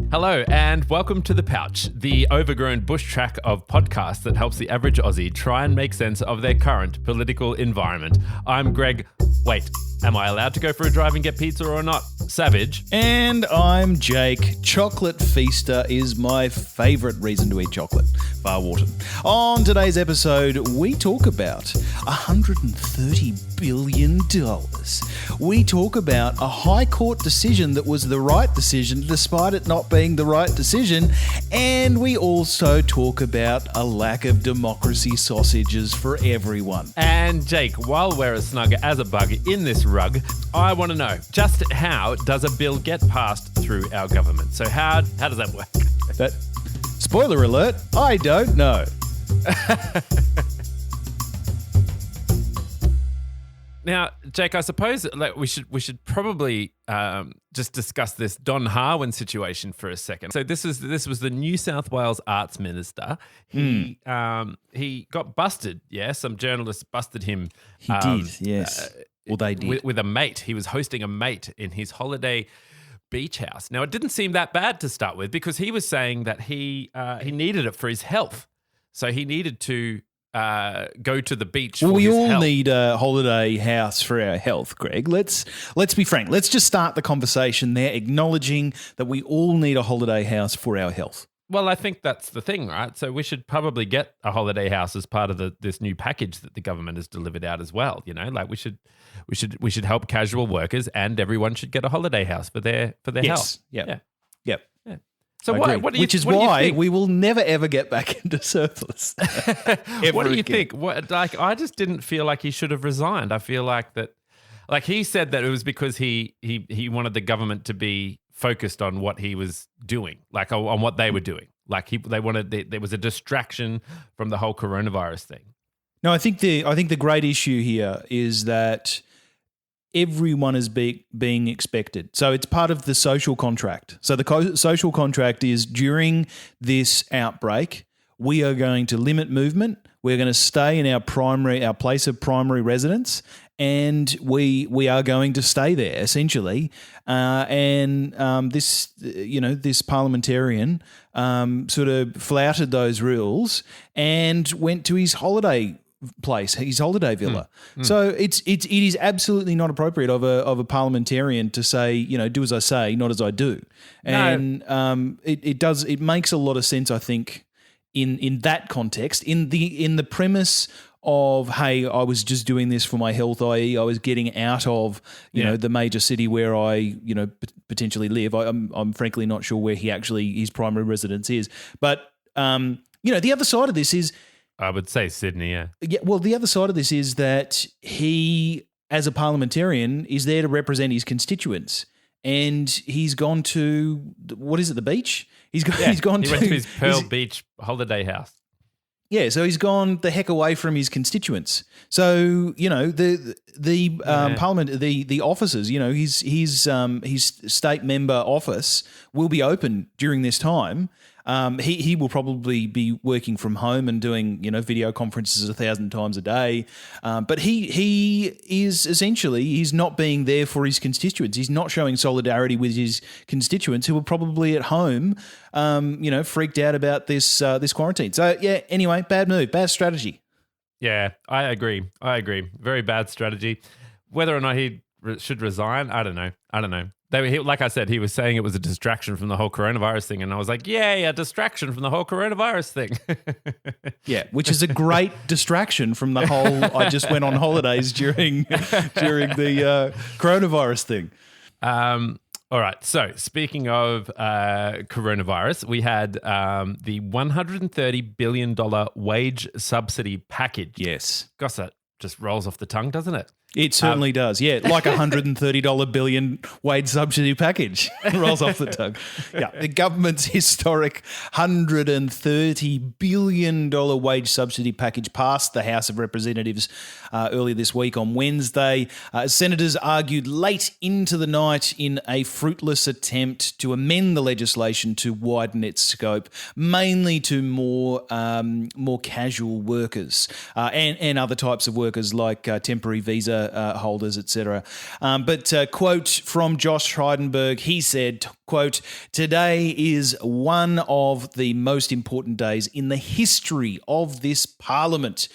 Hello and welcome to The Pouch, the overgrown bush track of podcasts that helps the average Aussie try and make sense of their current political environment. I'm Greg. Wait, am I allowed to go for a drive and get pizza or not? Savage. And I'm Jake. Chocolate feaster is my favourite reason to eat chocolate. Far Wharton. On today's episode, we talk about $130 billion. We talk about a High Court decision that was the right decision despite it not being the right decision. And we also talk about a lack of democracy sausages for everyone. And Jake, while we're as snug as a bug in this rug, I want to know just how does a bill get passed through our government? So how does that work? Spoiler alert, I don't know. Now, Jake, I suppose we should probably just discuss this Don Harwin situation for a second. So this was the New South Wales Arts Minister. He got busted. Yeah, some journalists busted him. He did. Yes. Well, they did with a mate. He was hosting a mate in his holiday beach house. Now, it didn't seem that bad to start with because he was saying that he needed it for his health. So he needed to go to the beach. Well, for we his all health. need a holiday house for our health, Greg. Let's be frank. Let's just start the conversation there, acknowledging that we all need a holiday house for our health. Well, I think that's the thing, right? So we should probably get a holiday house as part of this new package that the government has delivered out as well. You know, like we should help casual workers, and everyone should get a holiday house for their health. Yep. So what do you, which is what do you why think? we will never ever get back into surplus. What do you think? I just didn't feel like he should have resigned. I feel like that, like he said that it was because he wanted the government to be focused on what he was doing, like on what they were doing. Like there was a distraction from the whole coronavirus thing. No, I think the great issue here is that everyone is being expected. So it's part of the social contract. So the social contract is during this outbreak, we are going to limit movement. We're going to stay in our place of primary residence, and we are going to stay there essentially. This parliamentarian sort of flouted those rules and went to his holiday place, his holiday villa. So it is absolutely not appropriate of a parliamentarian to say, you know, do as I say, not as I do. And it makes a lot of sense, I think, in that context, in the premise of, hey, I was just doing this for my health, i.e. I was getting out of, you know, the major city where I, potentially live. I'm frankly not sure where his primary residence is. But, the other side of this is, I would say Sydney, yeah. Yeah, well, the other side of this is that he, as a parliamentarian, is there to represent his constituents. And he's gone to, what is it, the beach? He went to his Pearl Beach holiday house. Yeah, so he's gone the heck away from his constituents. So, the parliament, the offices, his state member office will be open during this time. He will probably be working from home and doing, video conferences 1,000 times a day. But he is essentially, he's not being there for his constituents. He's not showing solidarity with his constituents who are probably at home, freaked out about this quarantine. So, yeah, anyway, bad move, bad strategy. Yeah, I agree. Very bad strategy. Whether or not he should resign, I don't know. Like I said, he was saying it was a distraction from the whole coronavirus thing. And I was like, yay, a distraction from the whole coronavirus thing. Yeah, which is a great distraction from the whole, I just went on holidays during the coronavirus thing. All right. So speaking of coronavirus, we had the $130 billion wage subsidy package. Yes. Gosh, that just rolls off the tongue, doesn't it? It certainly does, yeah. Like a $130 billion wage subsidy package. Rolls off the tongue. Yeah, the government's historic $130 billion wage subsidy package passed the House of Representatives earlier this week on Wednesday. Senators argued late into the night in a fruitless attempt to amend the legislation to widen its scope, mainly to more casual workers and other types of workers like temporary visa visa holders, etc. But quote from Josh Frydenberg, he said, quote, "Today is one of the most important days in the history of this parliament."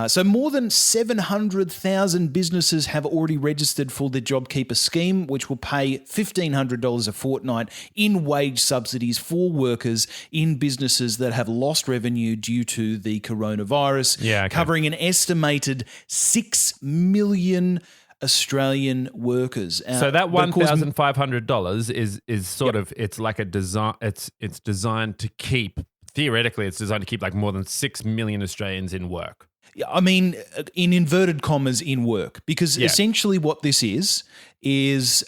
So more than 700,000 businesses have already registered for the JobKeeper scheme, which will pay $1,500 a fortnight in wage subsidies for workers in businesses that have lost revenue due to the coronavirus, covering an estimated 6 million Australian workers. So that $1,500 is sort of, it's like a design. It's designed to keep, theoretically, it's designed to keep like more than 6 million Australians in work. I mean, in inverted commas, in work, because essentially what this is businesses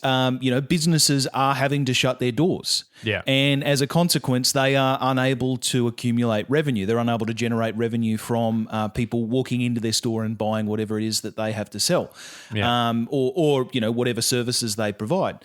are having to shut their doors. Yeah. And as a consequence, they are unable to accumulate revenue. They're unable to generate revenue from people walking into their store and buying whatever it is that they have to sell, or whatever services they provide.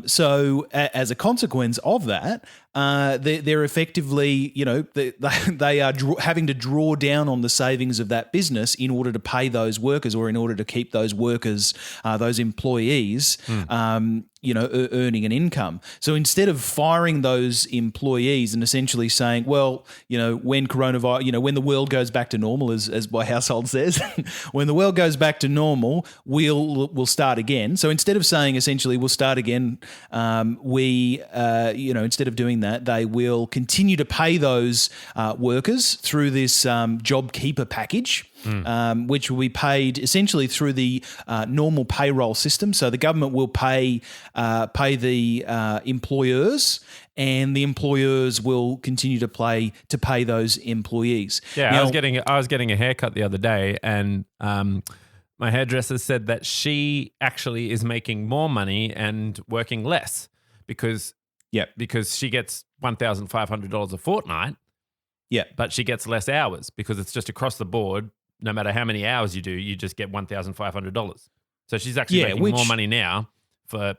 So as a consequence of that, they're effectively, they are having to draw down on the savings of that business in order to pay those workers, or in order to keep those workers, those employees, earning an income. So instead of firing those employees and essentially saying, well, when coronavirus, when the world goes back to normal, as my household says, when the world goes back to normal, we'll start again. So instead of saying essentially we'll start again, instead of doing that, they will continue to pay those workers through this JobKeeper package. Which will be paid essentially through the normal payroll system. So the government will pay the employers, and the employers will continue to pay those employees. Yeah, now, I was getting a haircut the other day, and my hairdresser said that she actually is making more money and working less because she gets $1,500 a fortnight. Yeah, but she gets less hours because it's just across the board. No matter how many hours you do, you just get $1,500. So she's actually making more money now for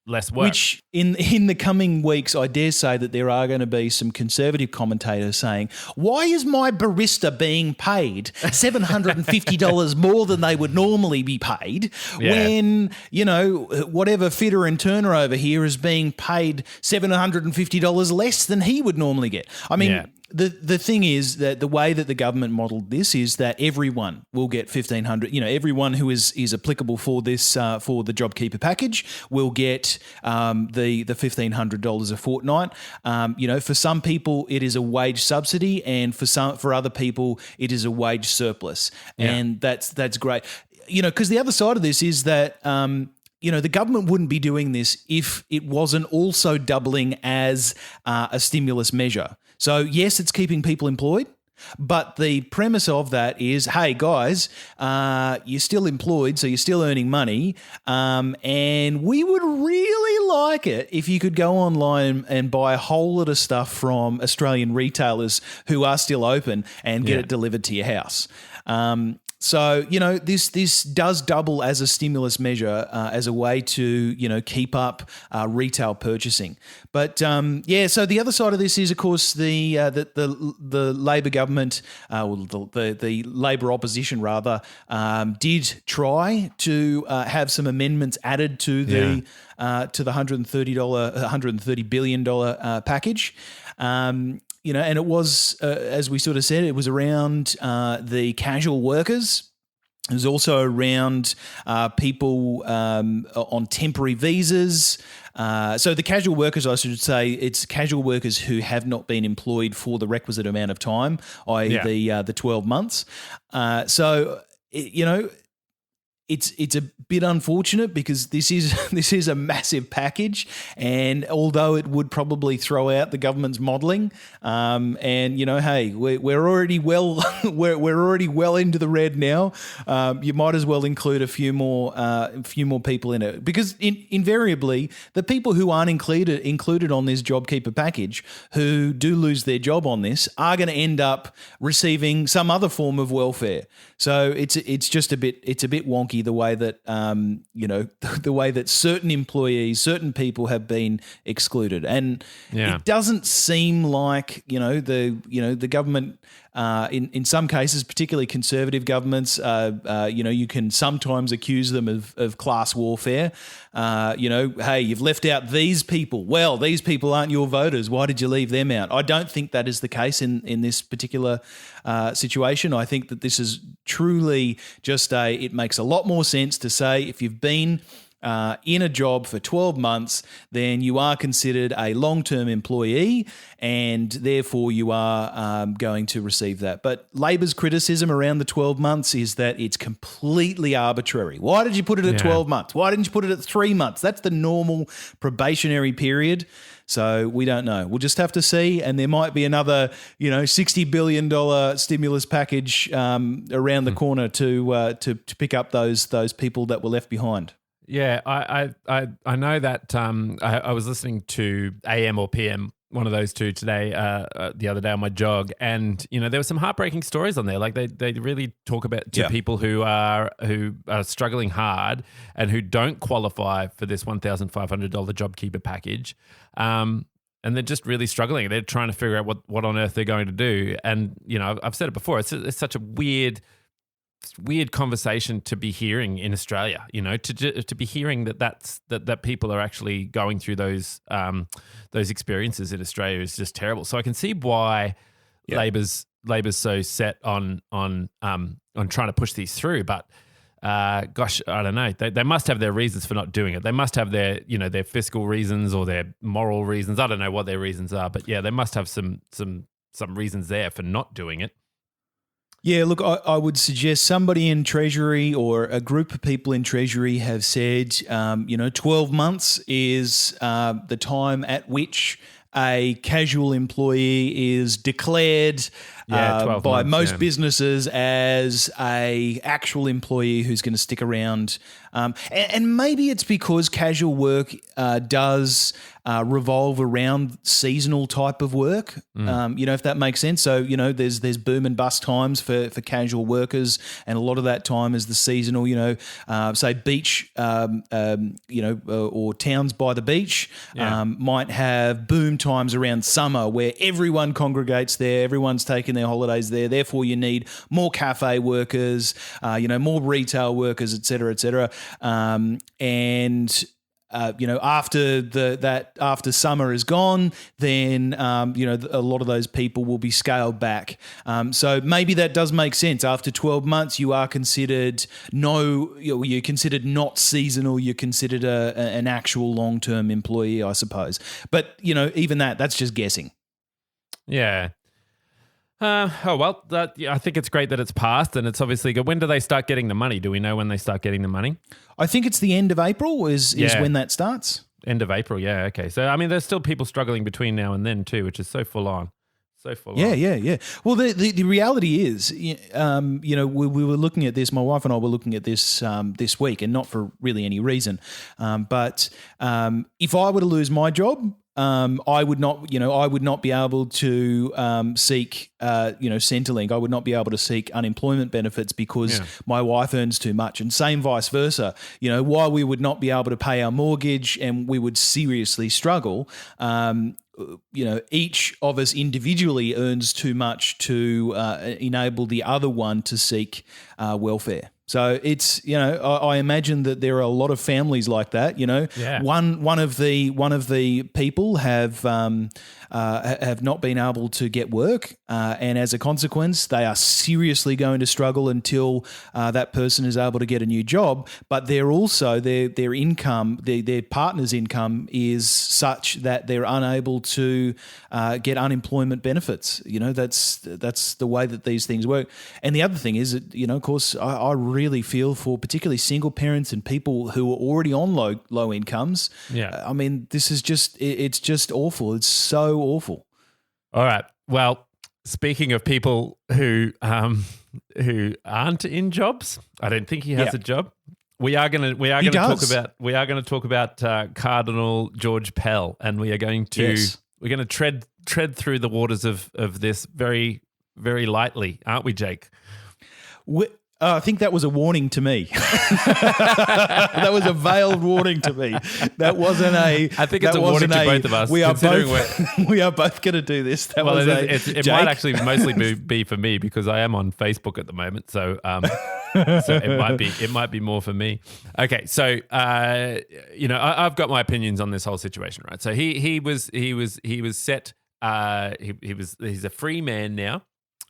less work. Which in the coming weeks, I dare say that there are going to be some conservative commentators saying, why is my barista being paid $750 more than they would normally be paid when, whatever fitter and turner over here is being paid $750 less than he would normally get? I mean, The thing is that the way that the government modelled this is that everyone will get $1,500. Everyone who is applicable for this for the JobKeeper package will get the $1,500 a fortnight. For some people it is a wage subsidy, and for other people it is a wage surplus, and that's great. Because the other side of this is that. The government wouldn't be doing this if it wasn't also doubling as a stimulus measure. So, yes, it's keeping people employed, but the premise of that is, hey, guys, you're still employed, so you're still earning money, and we would really like it if you could go online and buy a whole lot of stuff from Australian retailers who are still open and get it delivered to your house. So, this does double as a stimulus measure, as a way to, keep up retail purchasing. But, so the other side of this is, of course, the Labor government, the Labor opposition rather, did try to have some amendments added to the $130 billion package. And it was, as we sort of said, it was around the casual workers. It was also around people on temporary visas. So the casual workers, I should say, it's casual workers who have not been employed for the requisite amount of time, i.e. the 12 months. It's a bit unfortunate because this is a massive package, and although it would probably throw out the government's modelling, hey, we're already well we're already well into the red now. You might as well include a few more people in it, because invariably the people who aren't included on this JobKeeper package, who do lose their job on this, are going to end up receiving some other form of welfare. So it's just a bit wonky unhappy the way that the way that certain employees, certain people have been excluded, and it doesn't seem like the government. In some cases, particularly conservative governments, you can sometimes accuse them of class warfare. Hey, you've left out these people. Well, these people aren't your voters. Why did you leave them out? I don't think that is the case in this particular situation. I think that this is truly just it makes a lot more sense to say if you've been in a job for 12 months, then you are considered a long-term employee and therefore you are going to receive that. But Labor's criticism around the 12 months is that it's completely arbitrary. Why did you put it at 12 months? Why didn't you put it at 3 months? That's the normal probationary period. So we don't know. We'll just have to see, and there might be another, $60 billion stimulus package around the corner to pick up those people that were left behind. Yeah, I know that I was listening to AM or PM, one of those two today, the other day on my jog, and there were some heartbreaking stories on there. Like they really talk about people who are struggling hard and who don't qualify for this $1,500 JobKeeper package, and they're just really struggling. They're trying to figure out what on earth they're going to do. And I've said it before. It's such a weird conversation to be hearing in Australia, to be hearing that people are actually going through those experiences in Australia is just terrible. So I can see why Labor's so set on trying to push these through. But gosh, I don't know. They must have their reasons for not doing it. They must have their their fiscal reasons or their moral reasons. I don't know what their reasons are, but they must have some reasons there for not doing it. Yeah, look, I would suggest somebody in Treasury or a group of people in Treasury have said, 12 months is the time at which a casual employee is declared by most businesses as a actual employee who's going to stick around. And maybe it's because casual work does revolve around seasonal type of work, if that makes sense. So, there's boom and bust times for casual workers, and a lot of that time is the seasonal, say beach, or towns by the beach might have boom times around summer where everyone congregates there, everyone's taking their holidays there. Therefore, you need more cafe workers, more retail workers, et cetera, et cetera. After summer is gone, then a lot of those people will be scaled back. So maybe that does make sense. After 12 months, you are considered you're considered not seasonal. You're considered an actual long-term employee, I suppose. But even that's just guessing. Yeah. I think it's great that it's passed, and it's obviously good. When do they start getting the money? Do we know when they start getting the money? I think it's the end of April is when that starts. End of April, yeah, okay. So, I mean, there's still people struggling between now and then too, which is so full on. Yeah. Well, the reality is, we were looking at this, my wife and I were looking at this this week, and not for really any reason. But if I were to lose my job, I would not be able to seek, Centrelink. I would not be able to seek unemployment benefits because my wife earns too much, and same vice versa. While we would not be able to pay our mortgage and we would seriously struggle, each of us individually earns too much to enable the other one to seek welfare. So it's, I imagine that there are a lot of families like that. One of the people have not been able to get work, and as a consequence, they are seriously going to struggle until that person is able to get a new job. But they're also their income, their partner's income is such that they're unable to get unemployment benefits. That's the way that these things work. And the other thing is that, of course, I really feel for particularly single parents and people who are already on low incomes. Yeah, I mean, this is it's just awful. It's so awful. All right. Well, speaking of people who aren't in jobs, I don't think he has a job. We are going to talk about Cardinal George Pell, and we're going to tread through the waters of this very, very lightly, aren't we, Jake? I think that was a warning to me. That was a veiled warning to me. That wasn't a. I think it's a warning to both of us. We are both going to do this. That well, was it might actually mostly be for me because I am on Facebook at the moment. So so it might be more for me. Okay, so I've got my opinions on this whole situation, right? So he was set. He's a free man now.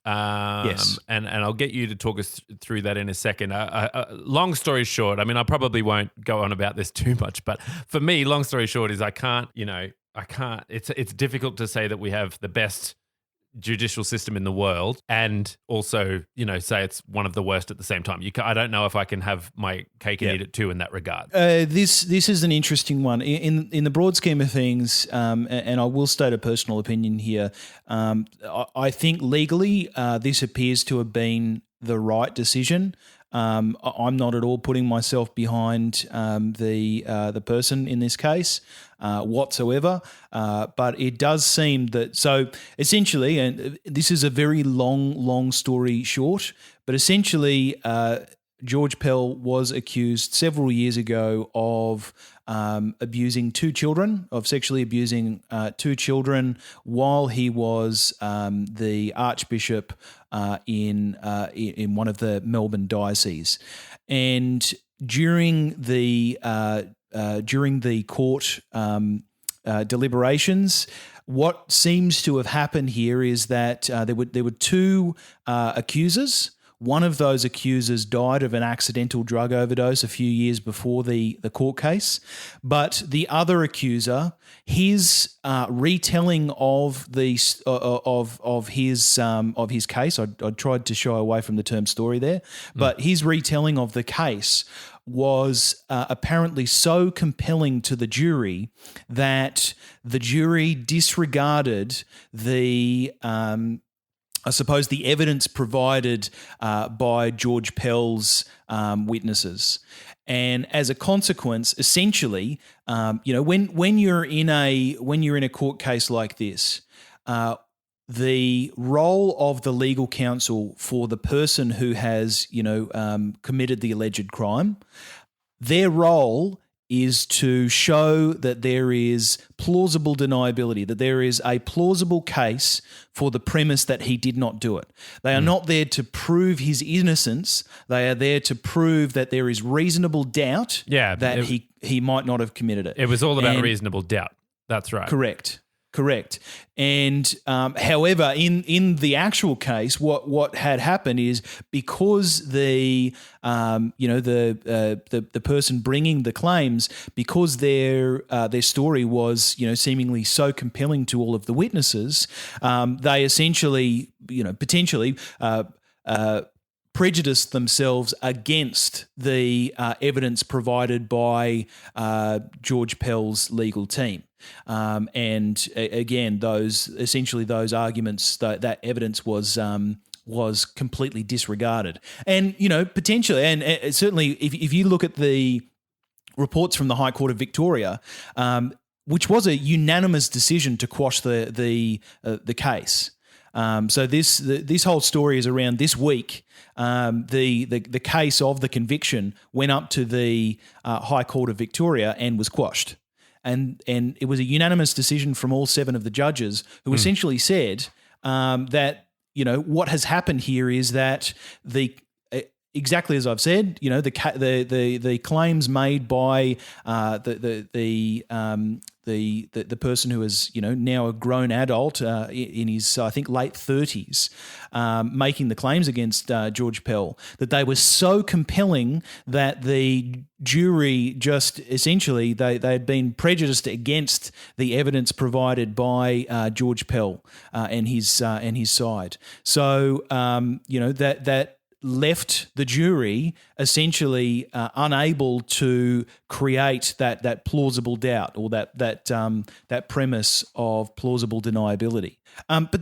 Yes, and I'll get you to talk us through that in a second. Long story short, I mean, I probably won't go on about this too much, but for me, long story short is I can't. It's difficult to say that we have the best judicial system in the world and also, say it's one of the worst at the same time. I don't know if I can have my cake and eat it too in that regard. This is an interesting one. In the broad scheme of things, and I will state a personal opinion here, I think legally this appears to have been the right decision. I'm not at all putting myself behind the person in this case whatsoever, but it does seem that so essentially, and this is a very long story short, but essentially George Pell was accused several years ago of abusing sexually abusing two children while he was the Archbishop in one of the Melbourne dioceses, and during the court deliberations, what seems to have happened here is that there were two accusers. One of those accusers died of an accidental drug overdose a few years before the court case, but the other accuser, his retelling of his case, I tried to shy away from the term story there, but his retelling of the case was apparently so compelling to the jury that the jury disregarded the evidence provided by George Pell's witnesses. And as a consequence, essentially, when you're in a court case like this, the role of the legal counsel for the person who has, committed the alleged crime, their role is to show that there is plausible deniability, that there is a plausible case for the premise that he did not do it. They are not there to prove his innocence. They are there to prove that there is reasonable doubt that he might not have committed it. It was all about reasonable doubt. That's right. Correct. And however, in the actual case, what had happened is because the person bringing the claims, because their story was seemingly so compelling to all of the witnesses, they essentially potentially prejudiced themselves against the evidence provided by George Pell's legal team. And again, those arguments, that evidence was completely disregarded. And potentially, and certainly, if you look at the reports from the High Court of Victoria, which was a unanimous decision to quash the case. So this whole story is around this week. The case of the conviction went up to the High Court of Victoria and was quashed. And it was a unanimous decision from all 7 of the judges who essentially said that what has happened here is that exactly as I've said, the claims made by the person who is now a grown adult in his I think late 30s, making the claims against George Pell, that they were so compelling that the jury just essentially they had been prejudiced against the evidence provided by George Pell and his side. So that left the jury essentially unable to create that plausible doubt or that premise of plausible deniability. But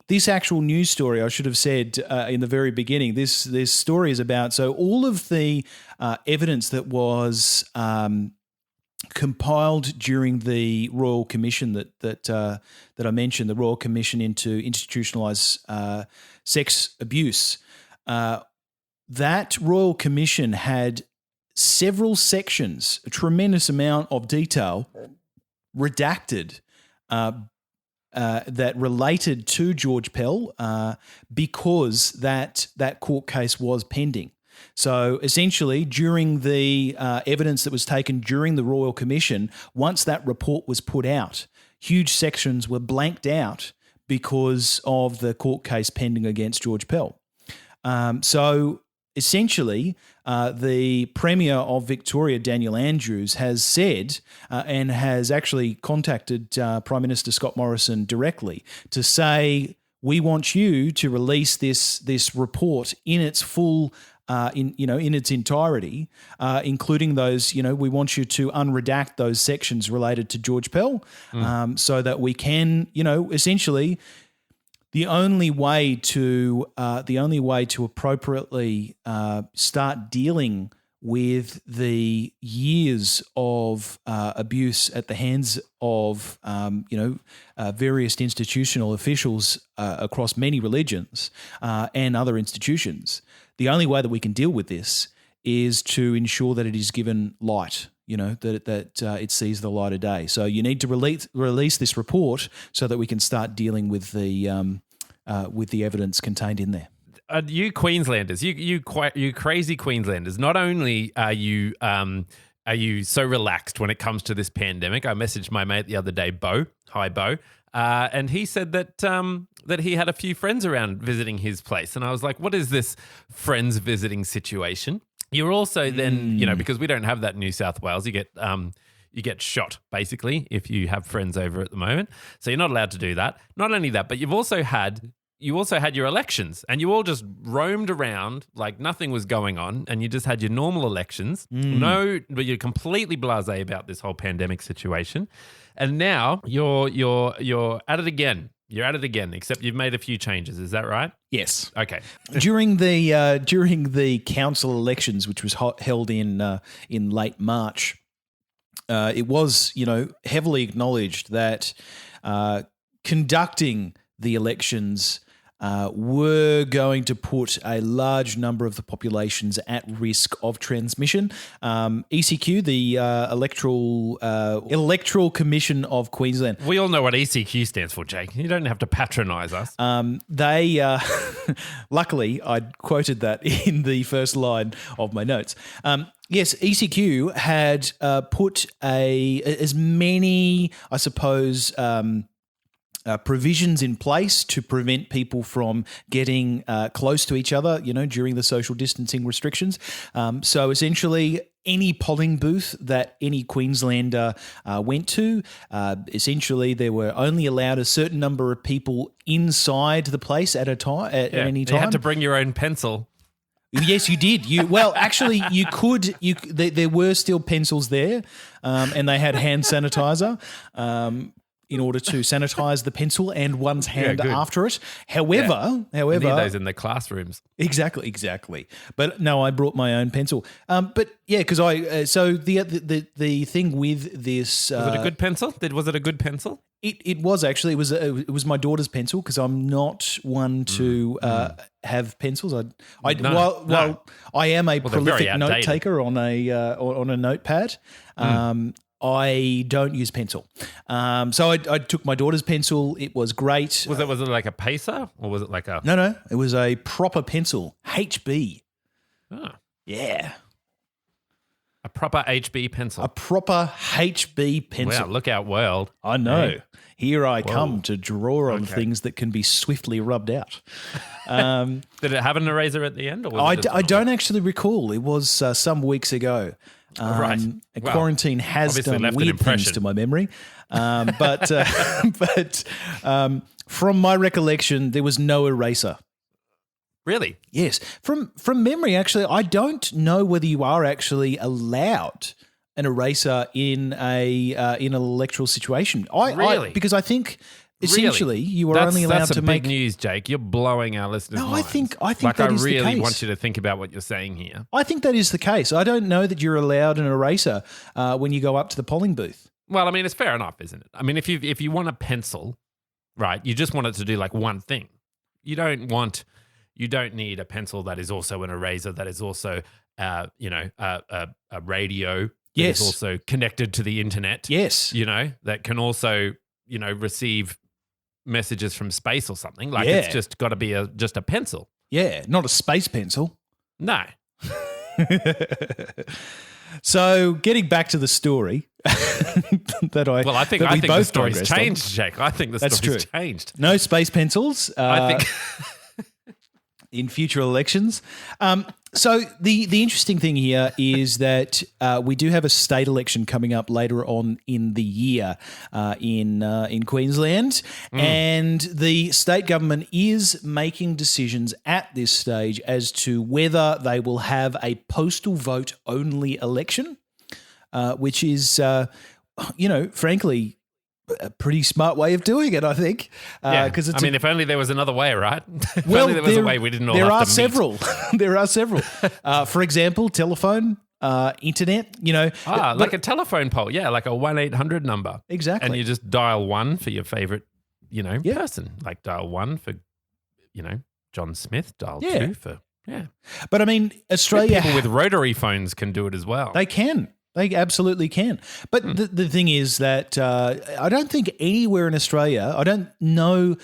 this actual news story, I should have said in the very beginning, this story is about so all of the evidence that was compiled during the Royal Commission that I mentioned, the Royal Commission into institutionalised sex abuse. that Royal Commission had several sections, a tremendous amount of detail redacted that related to George Pell because that court case was pending. So essentially, during the evidence that was taken during the Royal Commission, once that report was put out, huge sections were blanked out because of the court case pending against George Pell. So essentially, the Premier of Victoria, Daniel Andrews, has said and has actually contacted Prime Minister Scott Morrison directly to say, we want you to release this report in its full in its entirety, including those, we want you to unredact those sections related to George Pell, so that we can, essentially, the only way to appropriately start dealing with the years of abuse at the hands of various institutional officials across many religions and other institutions. The only way that we can deal with this is to ensure that it is given light, that it sees the light of day. So you need to release this report so that we can start dealing with the evidence contained in there. You Queenslanders, you crazy Queenslanders, not only are you so relaxed when it comes to this pandemic. I messaged my mate the other day, Bo. Hi, Bo. And he said that he had a few friends around visiting his place. And I was like, what is this friends visiting situation? You're also then, because we don't have that in New South Wales, you get shot, basically, if you have friends over at the moment. So you're not allowed to do that. Not only that, but you also had your elections, and you all just roamed around like nothing was going on, and you just had your normal elections. But you're completely blasé about this whole pandemic situation. And now you're at it again. You're at it again, except you've made a few changes. Is that right? Yes. Okay. During the council elections, which was held in late March, it was heavily acknowledged that conducting the elections were going to put a large number of the populations at risk of transmission. ECQ, the Electoral Commission of Queensland. We all know what ECQ stands for, Jake. You don't have to patronise us. They, luckily, I quoted that in the first line of my notes. Yes, ECQ had put as many, I suppose, provisions in place to prevent people from getting close to each other, during the social distancing restrictions. So essentially, any polling booth that any Queenslander went to, essentially they were only allowed a certain number of people inside the place at a time. At any time, you had to bring your own pencil. Yes, you did. Actually, you could. There were still pencils there, and they had hand sanitizer. In order to sanitize the pencil and one's hand after it. However, we need those in the classrooms. Exactly. But no, I brought my own pencil. But yeah, because the thing with this was it a good pencil? Was it a good pencil? It was actually. It was my daughter's pencil because I'm not one to have pencils. I am a prolific note taker on a notepad. I don't use pencil. So I took my daughter's pencil. It was great. Was it like a Pacer or was it like a... No. It was a proper pencil. HB. Oh. Yeah. A proper HB pencil. A proper HB pencil. Wow, look out world. I know. Hey. Here I come to draw on things that can be swiftly rubbed out. Did it have an eraser at the end? Or I don't actually recall. It was some weeks ago. Right. Quarantine has done weird things to my memory. But from my recollection, there was no eraser. Really? Yes. From memory, actually, I don't know whether you are actually allowed an eraser in an electoral situation. Really? Because I think essentially you are only allowed to make... That's big news, Jake. You're blowing our listeners' minds. I think that is the case. I really want you to think about what you're saying here. I think that is the case. I don't know that you're allowed an eraser when you go up to the polling booth. Well, I mean, it's fair enough, isn't it? I mean, if you want a pencil, right, you just want it to do like one thing. You don't want, you don't need a pencil that is also an eraser, that is also, a radio, that is also connected to the internet. Yes. That can also, receive messages from space or something. Like it's just got to be just a pencil. Yeah, not a space pencil. No. So getting back to the story I think the story's changed, Jake. I think the story's changed. No space pencils. I think in future elections. So the interesting thing here is that we do have a state election coming up later on in the year in Queensland, and the state government is making decisions at this stage as to whether they will have a postal vote only election, which is, frankly, a pretty smart way of doing it, I think. Because if only there was another way, right? If well, only there was a way we didn't all there have are to several. meet. There are several. For example, telephone, internet. Like a telephone poll, like a 1-800 number, exactly. And you just dial 1 for your favorite, person. Like dial 1 for, John Smith. Dial 2 for But I mean, Australia, people with rotary phones can do it as well. They can. They absolutely can. But the thing is that I don't think anywhere in Australia, I don't know.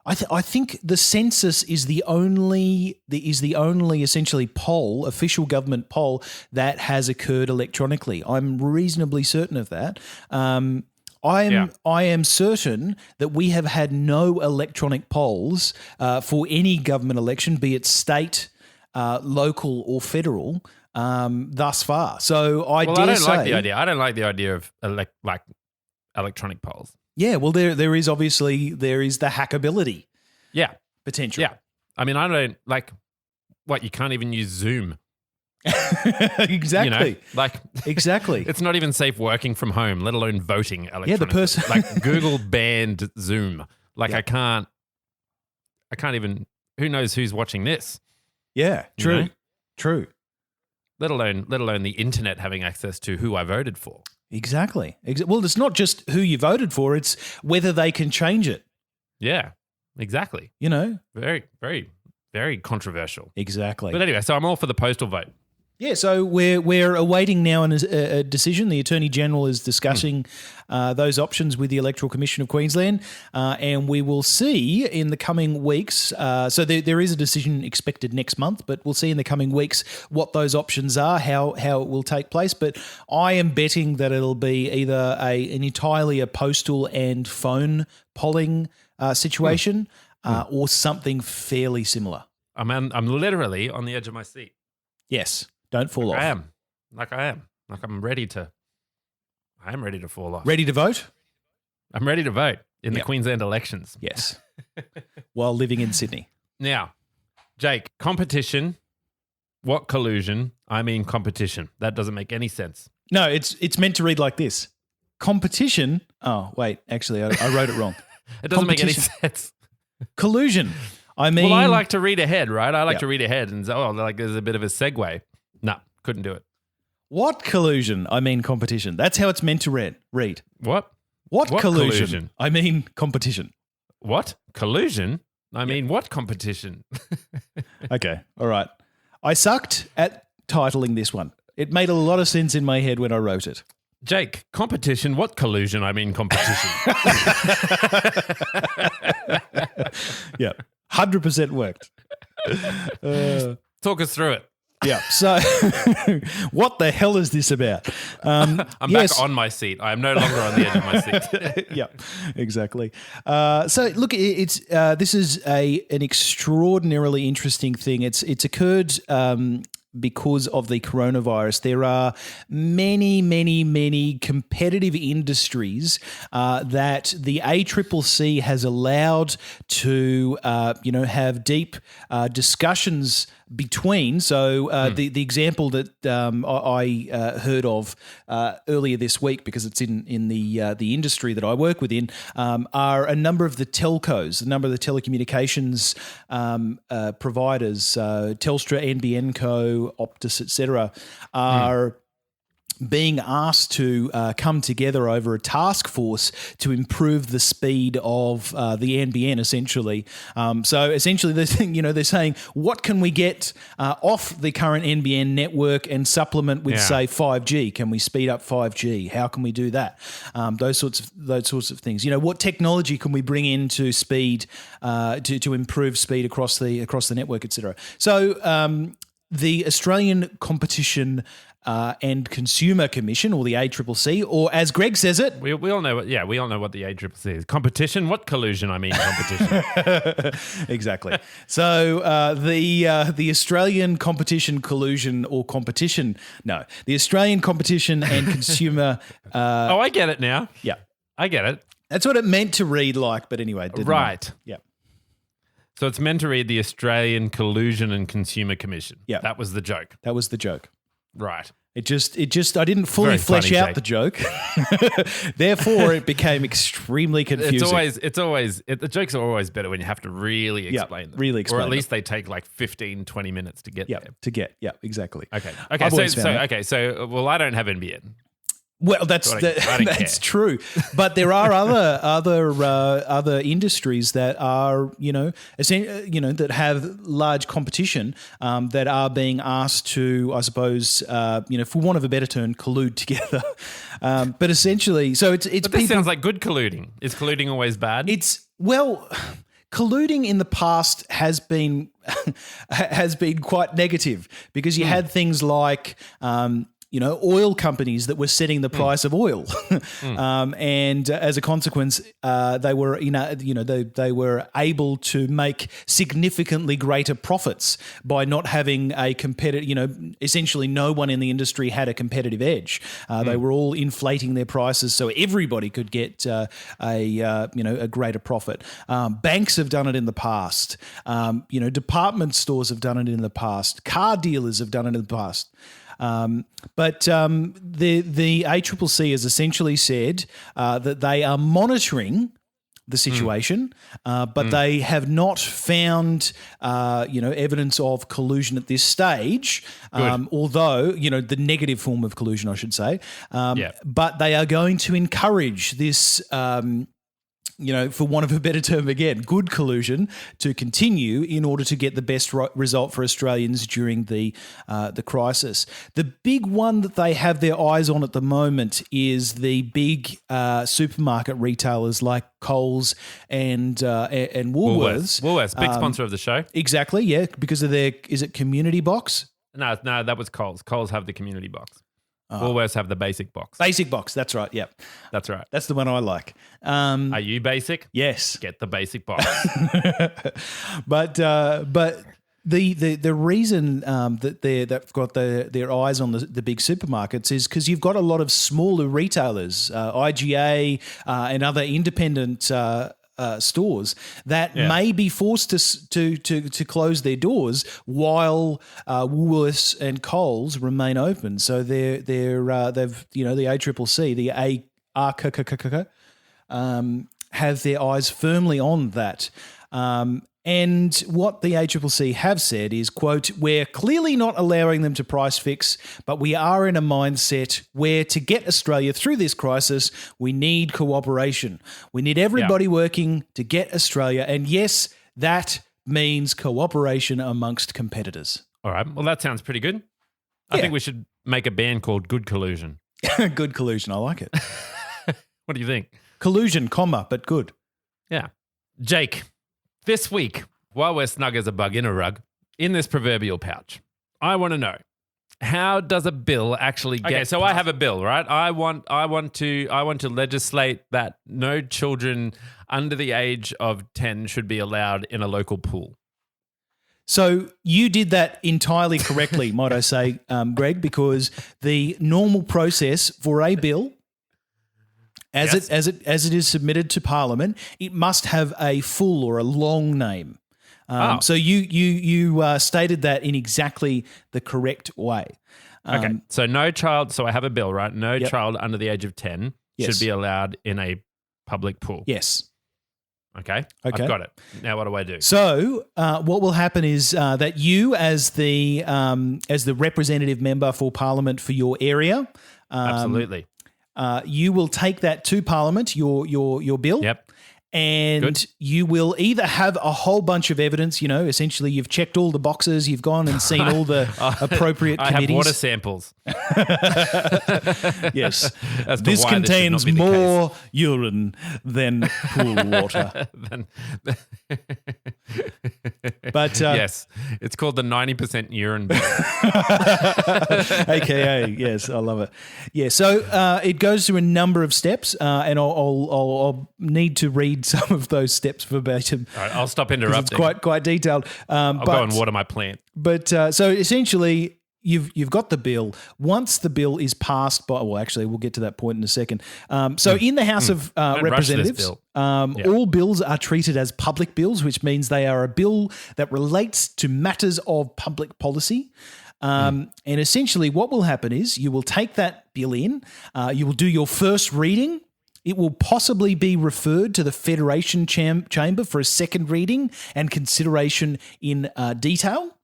I think the census is the only essentially official government poll that has occurred electronically. I'm reasonably certain of that. I am certain that we have had no electronic polls for any government election, be it state, local, or federal. Thus far. So I don't like the idea. I don't like the idea of electronic polls. Yeah, well, there is the hackability. Yeah. Potential. Yeah. I mean, I don't like what you can't even use Zoom. Exactly. Exactly. It's not even safe working from home, let alone voting electronically. Yeah, the person like Google banned Zoom. Like I can't even. Who knows who's watching this? Yeah. True. True. Let alone the internet having access to who I voted for. Exactly. Well, it's not just who you voted for; it's whether they can change it. Yeah, exactly. Very, very, very controversial. Exactly. But anyway, so I'm all for the postal vote. Yeah, so we're awaiting now a decision. The Attorney General is discussing those options with the Electoral Commission of Queensland, and we will see in the coming weeks. So there is a decision expected next month, but we'll see in the coming weeks what those options are, how it will take place. But I am betting that it'll be either an entirely a postal and phone polling situation, or something fairly similar. I'm literally on the edge of my seat. Yes. Don't fall off. I am. I'm ready to fall off. Ready to vote? I'm ready to vote in the Queensland elections. Yes. While living in Sydney. Now, Jake, competition. What collusion? I mean competition. That doesn't make any sense. No, it's meant to read like this. Competition. Oh, wait. Actually, I wrote it wrong. It doesn't make any sense. Collusion. I mean, well, I like to read ahead, right? I like to read ahead and there's a bit of a segue. No, couldn't do it. What collusion? I mean competition. That's how it's meant to read. What? What collusion? I mean competition. What? Collusion? I mean what competition? Okay, all right. I sucked at titling this one. It made a lot of sense in my head when I wrote it. Jake, competition, what collusion? I mean competition. Yeah, 100% worked. Talk us through it. Yeah. So, what the hell is this about? I'm back on my seat. I am no longer on the edge of my seat. Yeah, exactly. So, look, it's this is an extraordinarily interesting thing. It's occurred because of the coronavirus. There are many, many, many competitive industries that the ACCC has allowed to, have deep discussions between. So the example that I heard of earlier this week, because it's in the industry that I work within, are a number of the telcos, a number of the telecommunications providers, Telstra, NBN Co, Optus, etc., are being asked to come together over a task force to improve the speed of the NBN, essentially. So essentially, they're saying, what can we get off the current NBN network and supplement with, say, 5G? Can we speed up 5G? How can we do that? Those sorts of things. What technology can we bring in to speed to improve speed across the network, etc. So the Australian Competition and Consumer Commission, or the ACCC, or as Gregg says it, we all know what the ACCC is. Competition? What collusion? I mean, competition. Exactly. So the Australian Competition Collusion or Competition? No, the Australian Competition and Consumer. I get it now. Yeah, I get it. That's what it meant to read like, but anyway, didn't right? Yeah. So it's meant to read the Australian Collusion and Consumer Commission. Yeah, that was the joke. That was the joke. Right. It just I didn't fully flesh out the joke. Therefore, it became extremely confusing. The jokes are always better when you have to really explain them. Really explain them. Or at least them. they take like 15, 20 minutes to get there. Exactly. Okay. Well, I don't have NBN. Well, that's true, but there are other industries that are that have large competition that are being asked to, I suppose, for want of a better term, collude together. But essentially, so it's. But this sounds like good colluding. Is colluding always bad? Colluding in the past has been quite negative because you had things like. Oil companies that were setting the price of oil, and as a consequence, they were, they were able to make significantly greater profits by not having a competitive. Essentially, no one in the industry had a competitive edge. They were all inflating their prices so everybody could get a greater profit. Banks have done it in the past. Department stores have done it in the past. Car dealers have done it in the past. But the ACCC has essentially said that they are monitoring the situation, but they have not found evidence of collusion at this stage. Although the negative form of collusion, I should say. But they are going to encourage this. For want of a better term again, good collusion to continue in order to get the best result for Australians during the crisis. The big one that they have their eyes on at the moment is the big supermarket retailers like Coles and Woolworths. Woolworths, big sponsor of the show. Exactly, yeah, because of is it Community Box? No, that was Coles. Coles have the Community Box. Woolworths have the basic box. Basic box, that's right, yep. That's right. That's the one I like. Are you basic? Yes. Get the basic box. But the reason that they've got their eyes on the big supermarkets is because you've got a lot of smaller retailers, IGA and other independent stores that may be forced to close their doors while Woolworths and Coles remain open. So they've the ACCC, the ACCC, have their eyes firmly on that. And what the ACCC have said is, quote, we're clearly not allowing them to price fix, but we are in a mindset where to get Australia through this crisis, we need cooperation. We need everybody working to get Australia. And yes, that means cooperation amongst competitors. All right. Well, that sounds pretty good. I think we should make a band called Good Collusion. Good Collusion. I like it. What do you think? Collusion, but good. Yeah. Jake. This week, while we're snug as a bug in a rug, in this proverbial pouch, I want to know, how does a bill actually get? Okay, so I have a bill, right? I want to legislate that no children under the age of 10 should be allowed in a local pool. So you did that entirely correctly, might I say, Greg, because the normal process for a bill, as it is submitted to Parliament, it must have a full or a long name. So you stated that in exactly the correct way. Okay, so no child. So I have a bill, right? No child under the age of 10 should be allowed in a public pool. Yes. Okay. I've got it. Now what do I do? So what will happen is that you, as the representative member for Parliament for your area, Absolutely. You will take that to Parliament, your bill. Yep. And Good. you will either have a whole bunch of evidence, essentially you've checked all the boxes, you've gone and seen all the appropriate I committees. have water samples. Yes. As to This why contains should not be the more urine than pool water. But yes, it's called the 90% urine bill. AKA, yes, I love it. Yeah, so it goes through a number of steps, and I'll need to read some of those steps verbatim. All right, I'll stop 'cause interrupting. It's quite detailed. I'll go and water my plant. But so essentially, you've got the bill. Once the bill is passed by, well, actually, we'll get to that point in a second. So in the House of Representatives, all bills are treated as public bills, which means they are a bill that relates to matters of public policy. And essentially, what will happen is you will take that bill in, you will do your first reading. It will possibly be referred to the Federation Chamber for a second reading and consideration in detail.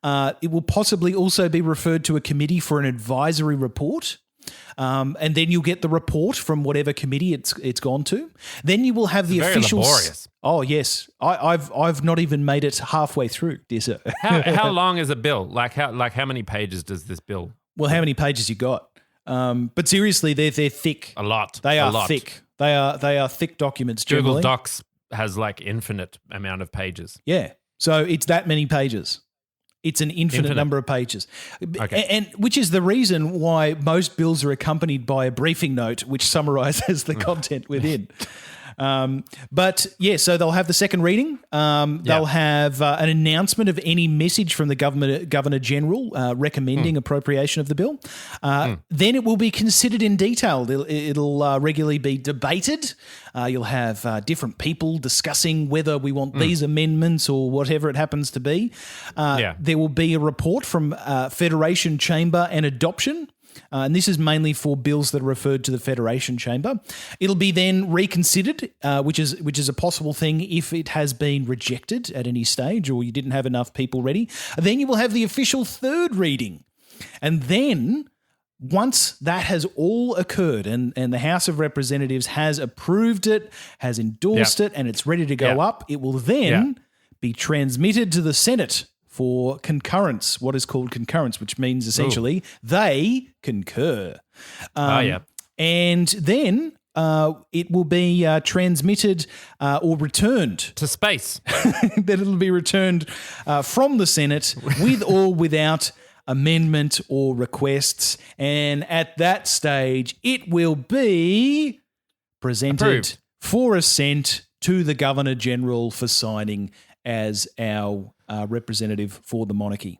It will possibly also be referred to a committee for an advisory report. And then you'll get the report from whatever committee it's gone to. Then you will have the official. Very laborious. Oh yes, I've not even made it halfway through, dear sir. How long is a bill? Like how many pages does this bill? Well, how many pages you got? But seriously, they're thick. A lot. They are a lot. thick. They are thick documents. Google Generally. Docs has like infinite amount of pages. Yeah, so it's that many pages. It's an infinite number of pages. Okay. And which is the reason why most bills are accompanied by a briefing note which summarizes the content within. But yeah, so they'll have the second reading. They'll have an announcement of any message from the Governor General recommending appropriation of the bill. Then it will be considered in detail. It'll regularly be debated. You'll have different people discussing whether we want these amendments or whatever it happens to be. There will be a report from Federation Chamber and adoption. And this is mainly for bills that are referred to the Federation Chamber. It'll be then reconsidered, which is a possible thing if it has been rejected at any stage or you didn't have enough people ready. Then you will have the official third reading. And then once that has all occurred and the House of Representatives has approved it, has endorsed it, and it's ready to go up, it will then be transmitted to the Senate for concurrence, what is called concurrence, which means essentially they concur. And then it will be transmitted or returned. To space. That it'll be returned from the Senate with or without amendment or requests. And at that stage, it will be presented for assent to the Governor General for signing as our representative for the monarchy.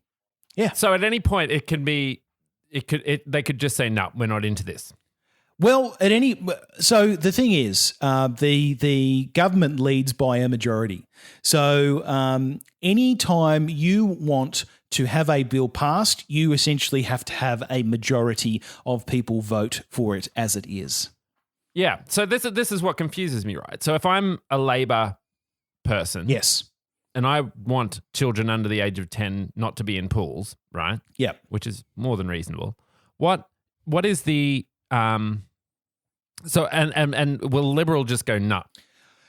Yeah. So at any point, they could just say, no, we're not into this. Well, so the thing is, the government leads by a majority. So any time you want to have a bill passed, you essentially have to have a majority of people vote for it as it is. Yeah. So this is what confuses me, right? So if I'm a Labor person, yes, and I want children under the age of 10 not to be in pools, right? Yeah, which is more than reasonable. What is the so and will Liberal just go no?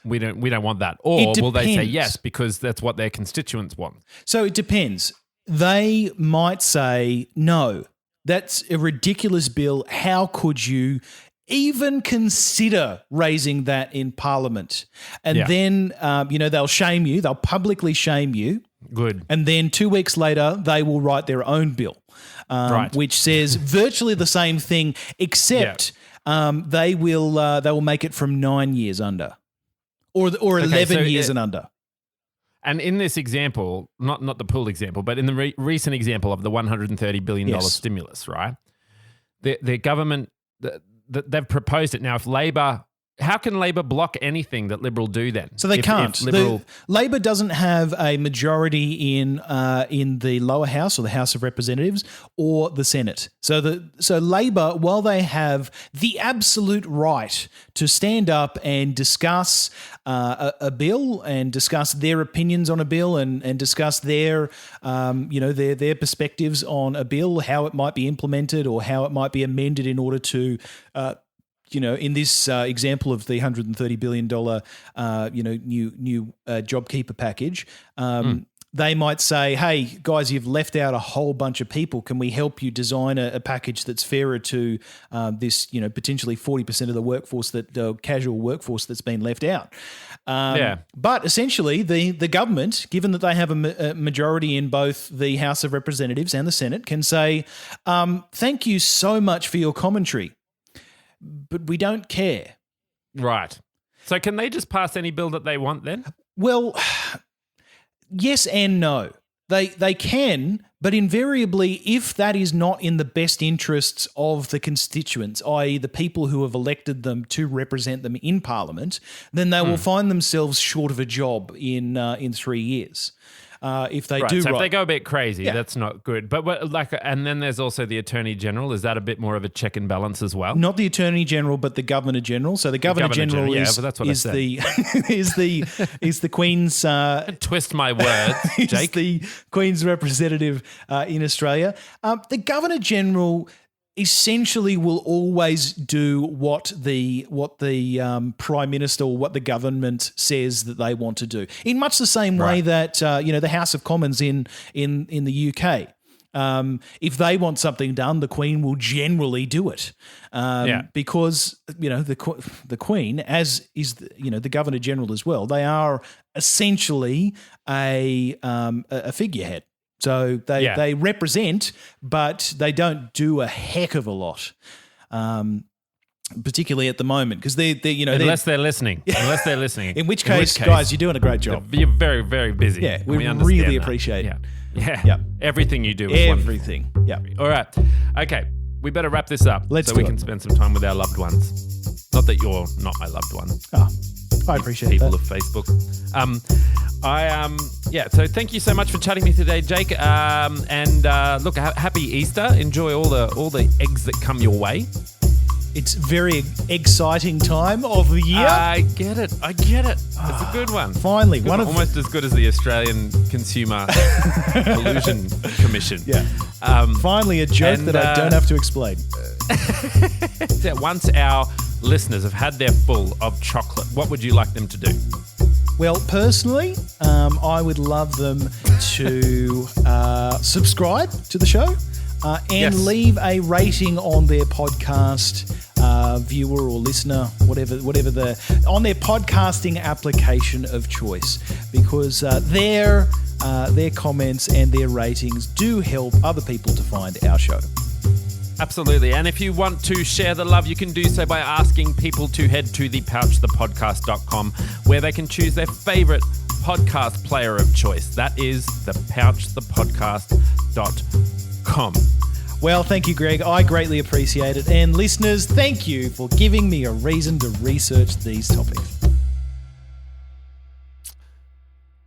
We don't want that, or will they say yes because that's what their constituents want? So it depends. They might say no. That's a ridiculous bill. How could you even consider raising that in Parliament? And then, they'll shame you. They'll publicly shame you. Good. And then 2 weeks later, they will write their own bill, which says virtually the same thing, except they will make it from 9 years under, or 11 years and under. And in this example, not the pool example, but in the recent example of the $130 billion stimulus, right? The government. They've proposed it. Now, if Labor how can Labor block anything that Liberal do then? So they can't. Labor doesn't have a majority in the lower house or the House of Representatives or the Senate. So Labor, while they have the absolute right to stand up and discuss a bill and discuss their opinions on a bill and discuss their their perspectives on a bill, how it might be implemented or how it might be amended in order to in this example of the $130 billion, new JobKeeper package, they might say, hey, guys, you've left out a whole bunch of people. Can we help you design a package that's fairer to this, potentially 40% of the workforce, casual workforce that's been left out? But essentially, the government, given that they have a majority in both the House of Representatives and the Senate, can say, thank you so much for your commentary, but we don't care. Right. So can they just pass any bill that they want then? Well, yes and no. They can, but invariably, if that is not in the best interests of the constituents, i.e. the people who have elected them to represent them in Parliament, then they will find themselves short of a job in 3 years. If they do so right. If they go a bit crazy, that's not good. But and then there's also the Attorney General. Is that a bit more of a check and balance as well? Not the Attorney General, but the Governor General. So the Governor General is the Queen's twist my words, Jake. The Queen's representative in Australia. The Governor General essentially will always do what the Prime Minister or what the government says that they want to do, in much the same way that the House of Commons in the UK. If they want something done, the Queen will generally do it, because the Queen, as is the Governor General as well, they are essentially a figurehead. So they represent, but they don't do a heck of a lot, particularly at the moment, because unless they're listening. Unless they're listening. In which case, guys, you're doing a great job. You're very, very busy. Yeah, we really appreciate it. Yeah. Everything you do is everything. Wonderful. Yeah. All right. Okay. We better wrap this up so we can spend some time with our loved ones. Not that you're not my loved one. Oh, I appreciate people that. of Facebook. So thank you so much for chatting with me today, Jake. Look, happy Easter. Enjoy all the eggs that come your way. It's very exciting time of the year. I get it. It's a good one. Finally, almost as good as the Australian Consumer Collusion Commission. Yeah. Finally, a joke that I don't have to explain. Once our listeners have had their full of chocolate, what would you like them to do? Well, personally, I would love them to subscribe to the show and leave a rating on their podcast viewer or listener, whatever on their podcasting application of choice, because their comments and their ratings do help other people to find our show. Absolutely. And if you want to share the love, you can do so by asking people to head to thepouchthepodcast.com, where they can choose their favorite podcast player of choice. That is thepouchthepodcast.com. Well, thank you, Greg. I greatly appreciate it. And listeners, thank you for giving me a reason to research these topics.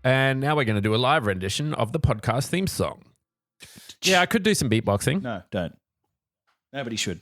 And now we're going to do a live rendition of the podcast theme song. Yeah, I could do some beatboxing. No, don't. Nobody should.